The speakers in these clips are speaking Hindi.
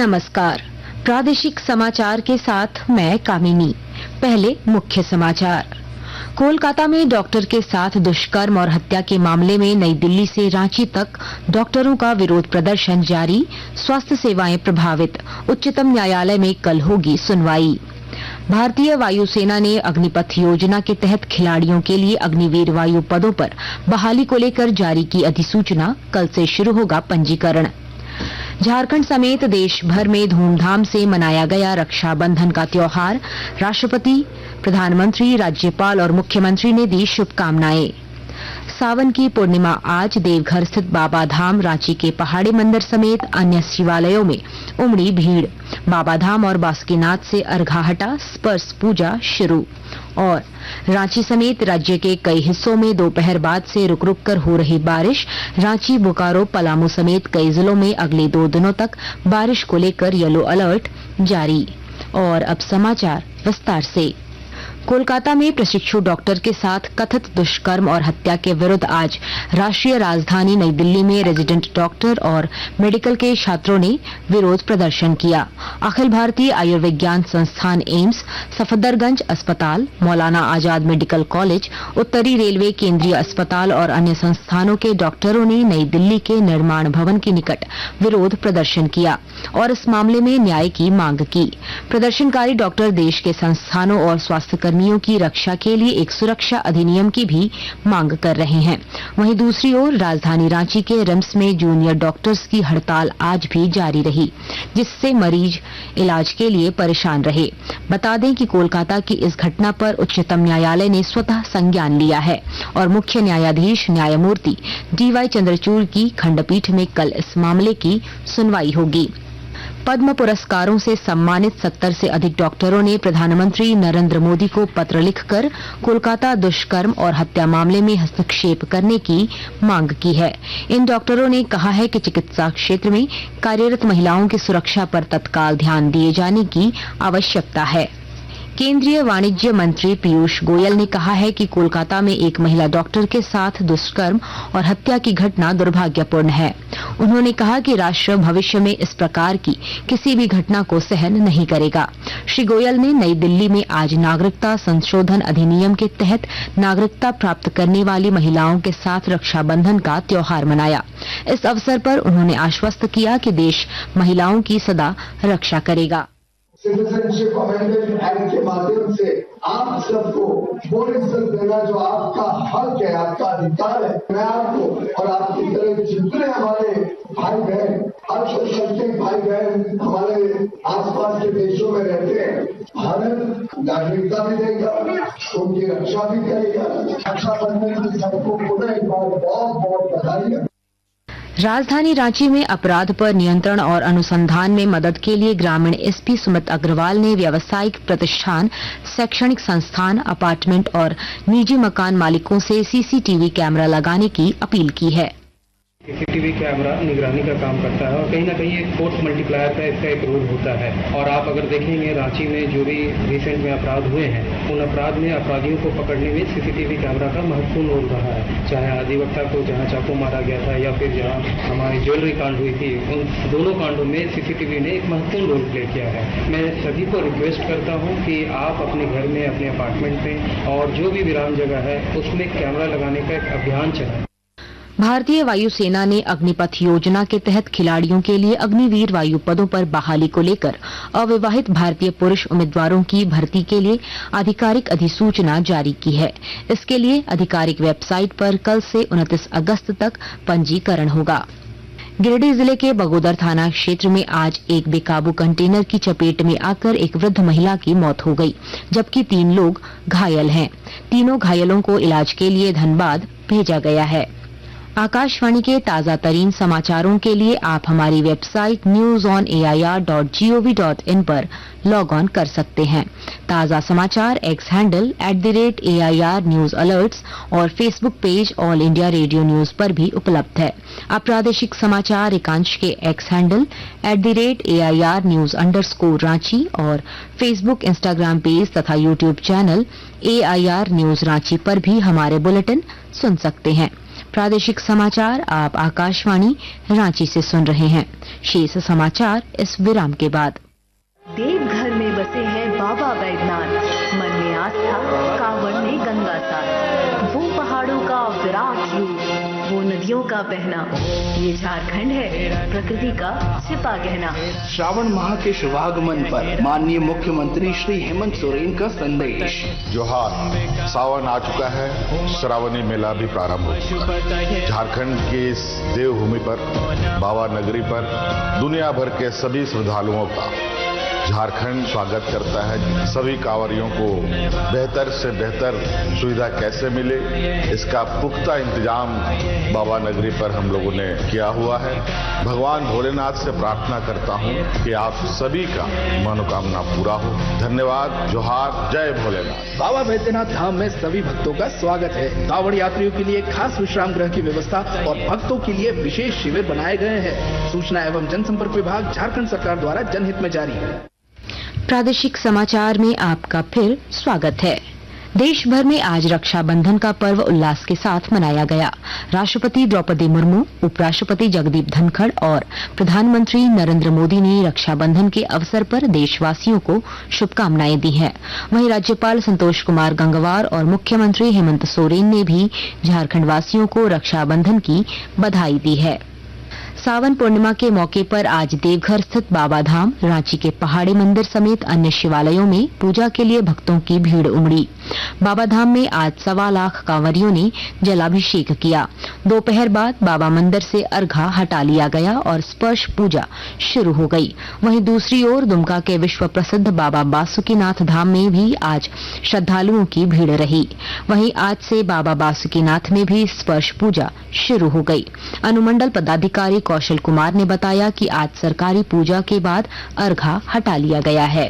नमस्कार। प्रादेशिक समाचार के साथ मैं कामिनी। पहले मुख्य समाचार। कोलकाता में डॉक्टर के साथ दुष्कर्म और हत्या के मामले में नई दिल्ली से रांची तक डॉक्टरों का विरोध प्रदर्शन जारी। स्वास्थ्य सेवाएं प्रभावित। उच्चतम न्यायालय में कल होगी सुनवाई। भारतीय वायुसेना ने अग्निपथ योजना के तहत खिलाड़ियों के लिए अग्निवीर वायु पदों पर बहाली को लेकर जारी की अधिसूचना। कल से शुरू होगा पंजीकरण। झारखंड समेत देश भर में धूमधाम से मनाया गया रक्षाबंधन का त्योहार। राष्ट्रपति, प्रधानमंत्री, राज्यपाल और मुख्यमंत्री ने दी शुभकामनाएं। सावन की पूर्णिमा आज। देवघर स्थित बाबा धाम, रांची के पहाड़ी मंदिर समेत अन्य शिवालयों में उमड़ी भीड़। बाबा धाम और बासुकीनाथ से अर्घाहटा स्पर्श पूजा शुरू। और रांची समेत राज्य के कई हिस्सों में दोपहर बाद से रुक रुक कर हो रही बारिश। रांची, बोकारो, पलामू समेत कई जिलों में अगले 2 दिनों तक बारिश को लेकर येलो अलर्ट जारी। और अब समाचार विस्तार से। कोलकाता में प्रशिक्षु डॉक्टर के साथ कथित दुष्कर्म और हत्या के विरुद्ध आज राष्ट्रीय राजधानी नई दिल्ली में रेजिडेंट डॉक्टर और मेडिकल के छात्रों ने विरोध प्रदर्शन किया। अखिल भारतीय आयुर्विज्ञान संस्थान एम्स, सफदरगंज अस्पताल, मौलाना आजाद मेडिकल कॉलेज, उत्तरी रेलवे केंद्रीय अस्पताल और अन्य संस्थानों के डॉक्टरों ने नई दिल्ली के निर्माण भवन के निकट विरोध प्रदर्शन किया और इस मामले में न्याय की मांग की। प्रदर्शनकारी डॉक्टर देश के संस्थानों और स्वास्थ्य कर्मियों की रक्षा के लिए एक सुरक्षा अधिनियम की भी मांग कर रहे हैं। वहीं दूसरी ओर राजधानी रांची के रिम्स में जूनियर डॉक्टर्स की हड़ताल आज भी जारी रही, जिससे मरीज इलाज के लिए परेशान रहे। बता दें कि कोलकाता की इस घटना पर उच्चतम न्यायालय ने स्वतः संज्ञान लिया है और मुख्य न्यायाधीश न्यायमूर्ति DY चंद्रचूड़ की खंडपीठ में कल इस मामले की सुनवाई होगी। पद्म पुरस्कारों से सम्मानित 70 से अधिक डॉक्टरों ने प्रधानमंत्री नरेंद्र मोदी को पत्र लिखकर कोलकाता दुष्कर्म और हत्या मामले में हस्तक्षेप करने की मांग की है। इन डॉक्टरों ने कहा है कि चिकित्सा क्षेत्र में कार्यरत महिलाओं की सुरक्षा पर तत्काल ध्यान दिए जाने की आवश्यकता है। केंद्रीय वाणिज्य मंत्री पीयूष गोयल ने कहा है कि कोलकाता में एक महिला डॉक्टर के साथ दुष्कर्म और हत्या की घटना दुर्भाग्यपूर्ण है। उन्होंने कहा कि राष्ट्र भविष्य में इस प्रकार की किसी भी घटना को सहन नहीं करेगा। श्री गोयल ने नई दिल्ली में आज नागरिकता संशोधन अधिनियम के तहत नागरिकता प्राप्त करने वाली महिलाओं के साथ रक्षाबंधन का त्योहार मनाया। इस अवसर पर उन्होंने आश्वस्त किया कि देश महिलाओं की सदा रक्षा करेगा। सिटीजनशिप अमेंडमेंट एक्ट के माध्यम से आप सबको वो इज्जत देना जो आपका हक है, आपका अधिकार है। मैं आपको और आपकी तरह जितने हमारे भाई बहन, अल्पसंख्यक भाई बहन हमारे आसपास के देशों में रहते हैं, भारत नागरिकता भी देगा, उनकी रक्षा भी करेगा। रक्षाबंधन की सबको पुनः एक बार बहुत बहुत बधाई। राजधानी रांची में अपराध पर नियंत्रण और अनुसंधान में मदद के लिए ग्रामीण SP सुमित अग्रवाल ने व्यावसायिक प्रतिष्ठान, शैक्षणिक संस्थान, अपार्टमेंट और निजी मकान मालिकों से CCTV कैमरा लगाने की अपील की है। CCTV कैमरा निगरानी का काम करता है और कहीं ना कहीं एक फोर्स मल्टीप्लायर का इसका एक रोल होता है। और आप अगर देखेंगे रांची में जो भी रिसेंट में अपराध हुए हैं, उन अपराध में अपराधियों को पकड़ने में CCTV कैमरा का महत्वपूर्ण रोल रहा है। चाहे अधिवक्ता को जहां चाकू मारा गया था या फिर जहां हमारी ज्वेलरी कांड हुई थी, उन दोनों कांडों में CCTV ने एक महत्वपूर्ण रोल प्ले किया है। मैं सभी को रिक्वेस्ट करता हूँ कि आप अपने घर में, अपने अपार्टमेंट में और जो भी विराम जगह है उसमें कैमरा लगाने का एक अभियान चलाएं। भारतीय वायुसेना ने अग्निपथ योजना के तहत खिलाड़ियों के लिए अग्निवीर वायु पदों पर बहाली को लेकर अविवाहित भारतीय पुरुष उम्मीदवारों की भर्ती के लिए आधिकारिक अधिसूचना जारी की है। इसके लिए आधिकारिक वेबसाइट पर कल से 29 अगस्त तक पंजीकरण होगा। गिरिडीह जिले के बगोदर थाना क्षेत्र में आज एक बेकाबू कंटेनर की चपेट में आकर एक वृद्ध महिला की मौत हो गई, जबकि 3 लोग घायल हैं। तीनों घायलों को इलाज के लिए धनबाद भेजा गया है। आकाशवाणी के ताजा तरीन समाचारों के लिए आप हमारी वेबसाइट newsonair.gov.in पर लॉग ऑन कर सकते हैं। ताजा समाचार X handle @AIR news alerts और Facebook page all India radio news पर भी उपलब्ध है। अब प्रादेशिक समाचार एकांश के X हैंडल @AIR न्यूज _ और फेसबुक, इंस्टाग्राम पेज तथा YouTube channel AIR news Ranchi पर भी हमारे बुलेटिन सुन सकते हैं। प्रादेशिक समाचार आप आकाशवाणी रांची से सुन रहे हैं। शेष समाचार इस विराम के बाद। देवघर में बसे हैं बाबा बैद्यनाथ, मन में आस्था, कांवड़ में गंगा साथ। वो पहाड़ों का विराट रूप, वो नदियों का बहना, ये झारखंड है प्रकृति का छिपा गहना। श्रावण माह के शुभागमन पर माननीय मुख्यमंत्री श्री हेमंत सोरेन का संदेश। जोहार, सावन आ चुका है, श्रावणी मेला भी प्रारंभ हो चुका है। झारखंड की इस देवभूमि पर, बाबा नगरी पर दुनिया भर के सभी श्रद्धालुओं का झारखंड स्वागत करता है। सभी कांवरियों को बेहतर से बेहतर सुविधा कैसे मिले, इसका पुख्ता इंतजाम बाबा नगरी पर हम लोगों ने किया हुआ है। भगवान भोलेनाथ से प्रार्थना करता हूं कि आप सभी का मनोकामना पूरा हो। धन्यवाद। जोहार, जय भोलेनाथ। बाबा बैद्यनाथ धाम में सभी भक्तों का स्वागत है। कांवड़ यात्रियों के लिए खास विश्राम गृह की व्यवस्था और भक्तों के लिए विशेष शिविर बनाए गए हैं। सूचना एवं जनसंपर्क विभाग झारखंड सरकार द्वारा जनहित में जारी है। प्रादेशिक समाचार में आपका फिर स्वागत है। देश भर में आज रक्षाबंधन का पर्व उल्लास के साथ मनाया गया। राष्ट्रपति द्रौपदी मुर्मू, उपराष्ट्रपति जगदीप धनखड़ और प्रधानमंत्री नरेंद्र मोदी ने रक्षाबंधन के अवसर पर देशवासियों को शुभकामनाएं दी हैं। वहीं राज्यपाल संतोष कुमार गंगवार और मुख्यमंत्री हेमंत सोरेन ने भी झारखंड वासियों को रक्षाबंधन की बधाई दी है। सावन पूर्णिमा के मौके पर आज देवघर स्थित बाबा धाम, रांची के पहाड़ी मंदिर समेत अन्य शिवालयों में पूजा के लिए भक्तों की भीड़ उमड़ी। बाबा धाम में आज 1.25 लाख कांवरियों ने जलाभिषेक किया। दोपहर बाद बाबा मंदिर से अर्घा हटा लिया गया और स्पर्श पूजा शुरू हो गई। वहीं दूसरी ओर दुमका के विश्व प्रसिद्ध बाबा बासुकीनाथ धाम में भी आज श्रद्धालुओं की भीड़ रही। वहीं आज से बाबा बासुकीनाथ में भी स्पर्श पूजा शुरू हो गई। अनुमंडल पदाधिकारी कौशल कुमार ने बताया कि आज सरकारी पूजा के बाद अर्घा हटा लिया गया है।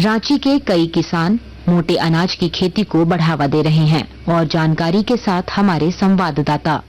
रांची के कई किसान मोटे अनाज की खेती को बढ़ावा दे रहे हैं और जानकारी के साथ हमारे संवाददाता।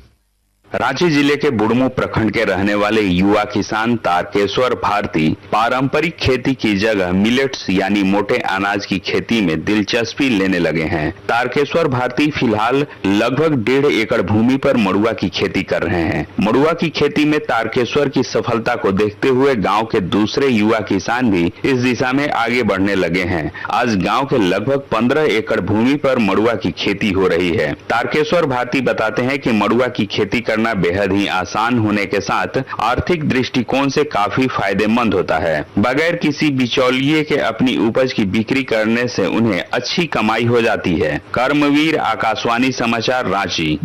रांची जिले के बुढ़मू प्रखंड के रहने वाले युवा किसान तारकेश्वर भारती पारंपरिक खेती की जगह मिलेट्स यानी मोटे अनाज की खेती में दिलचस्पी लेने लगे हैं। तारकेश्वर भारती फिलहाल लगभग 1.5 एकड़ भूमि पर मड़ुआ की खेती कर रहे हैं। मड़ुआ की खेती में तारकेश्वर की सफलता को देखते हुए गांव के दूसरे युवा किसान भी इस दिशा में आगे बढ़ने लगे हैं। आज गाँव के लगभग 15 एकड़ भूमि पर मड़ुआ की खेती हो रही है। तारकेश्वर भारती बताते हैं कि मड़ुआ की खेती करना बेहद ही आसान होने के साथ आर्थिक दृष्टिकोण से काफी फायदेमंद होता है। बगैर किसी बिचौलिए के अपनी उपज की बिक्री करने से उन्हें अच्छी कमाई हो जाती है। कर्मवीर, आकाशवाणी समाचार, रांची।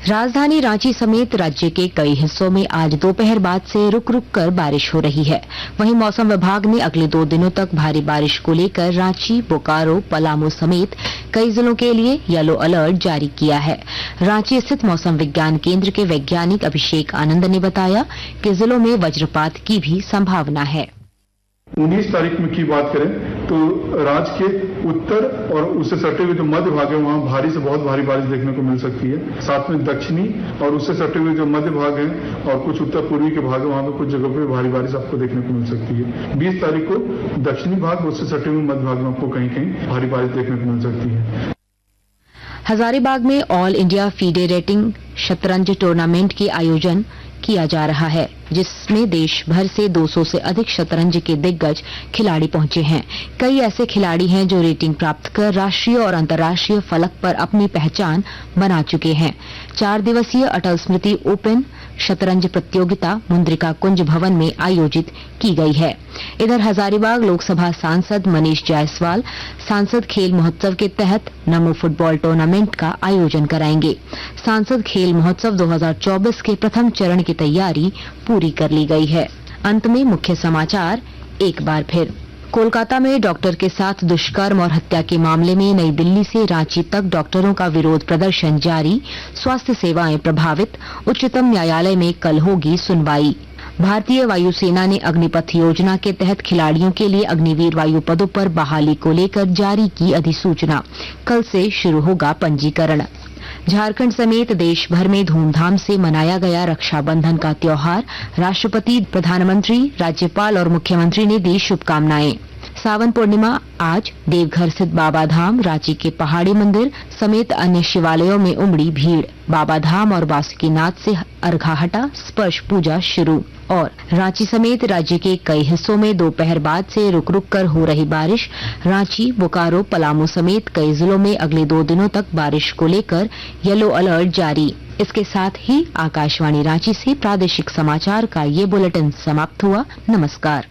राजधानी रांची समेत राज्य के कई हिस्सों में आज दोपहर बाद से रुक रुक कर बारिश हो रही है। वहीं मौसम विभाग ने अगले 2 दिनों तक भारी बारिश को लेकर रांची, बोकारो, पलामू समेत कई जिलों के लिए येलो अलर्ट जारी किया है। रांची स्थित मौसम विज्ञान केंद्र के वैज्ञानिक अभिषेक आनंद ने बताया कि जिलों में वज्रपात की भी संभावना है। 19 तारीख में की बात करें तो राज्य के उत्तर और उससे सटे हुए जो मध्य भाग है वहां भारी से बहुत भारी बारिश देखने को मिल सकती है। साथ में दक्षिणी और उससे सटे हुए जो मध्य भाग है और कुछ उत्तर पूर्वी के भाग है वहां पर कुछ जगहों पर भारी बारिश आपको देखने को मिल सकती है। 20 तारीख को दक्षिणी भाग उससे सटे हुए मध्य भाग में आपको कहीं कहीं भारी बारिश देखने को मिल सकती है। हजारीबाग में ऑल इंडिया फीडे रेटिंग शतरंज टूर्नामेंट की आयोजन किया जा रहा है, जिसमें देश भर से 200 से अधिक शतरंज के दिग्गज खिलाड़ी पहुंचे हैं। कई ऐसे खिलाड़ी हैं जो रेटिंग प्राप्त कर राष्ट्रीय और अंतर्राष्ट्रीय फलक पर अपनी पहचान बना चुके हैं। 4 दिवसीय अटल स्मृति ओपन शतरंज प्रतियोगिता मुंद्रिका कुंज भवन में आयोजित की गई है। इधर हजारीबाग लोकसभा सांसद मनीष जायसवाल सांसद खेल महोत्सव के तहत नमो फुटबॉल टूर्नामेंट का आयोजन कराएंगे। सांसद खेल महोत्सव 2024 के प्रथम चरण की तैयारी पूरी कर ली गई है। अंत में मुख्य समाचार एक बार फिर। कोलकाता में डॉक्टर के साथ दुष्कर्म और हत्या के मामले में नई दिल्ली से रांची तक डॉक्टरों का विरोध प्रदर्शन जारी। स्वास्थ्य सेवाएं प्रभावित। उच्चतम न्यायालय में कल होगी सुनवाई। भारतीय वायुसेना ने अग्निपथ योजना के तहत खिलाड़ियों के लिए अग्निवीर वायु पदों पर बहाली को लेकर जारी की अधिसूचना। कल से शुरू होगा पंजीकरण। झारखंड समेत देश भर में धूमधाम से मनाया गया रक्षाबंधन का त्योहार। राष्ट्रपति, प्रधानमंत्री, राज्यपाल और मुख्यमंत्री ने दी शुभकामनाएं। सावन पूर्णिमा आज देवघर स्थित बाबा धाम, रांची के पहाड़ी मंदिर समेत अन्य शिवालयों में उमड़ी भीड़। बाबा धाम और बासुकीनाथ से अर्घाहटा स्पर्श पूजा शुरू। और रांची समेत राज्य के कई हिस्सों में दोपहर बाद से रुक रुक कर हो रही बारिश। रांची, बोकारो, पलामू समेत कई जिलों में अगले 2 दिनों तक बारिश को लेकर येलो अलर्ट जारी। इसके साथ ही आकाशवाणी रांची से प्रादेशिक समाचार का ये बुलेटिन समाप्त हुआ। नमस्कार।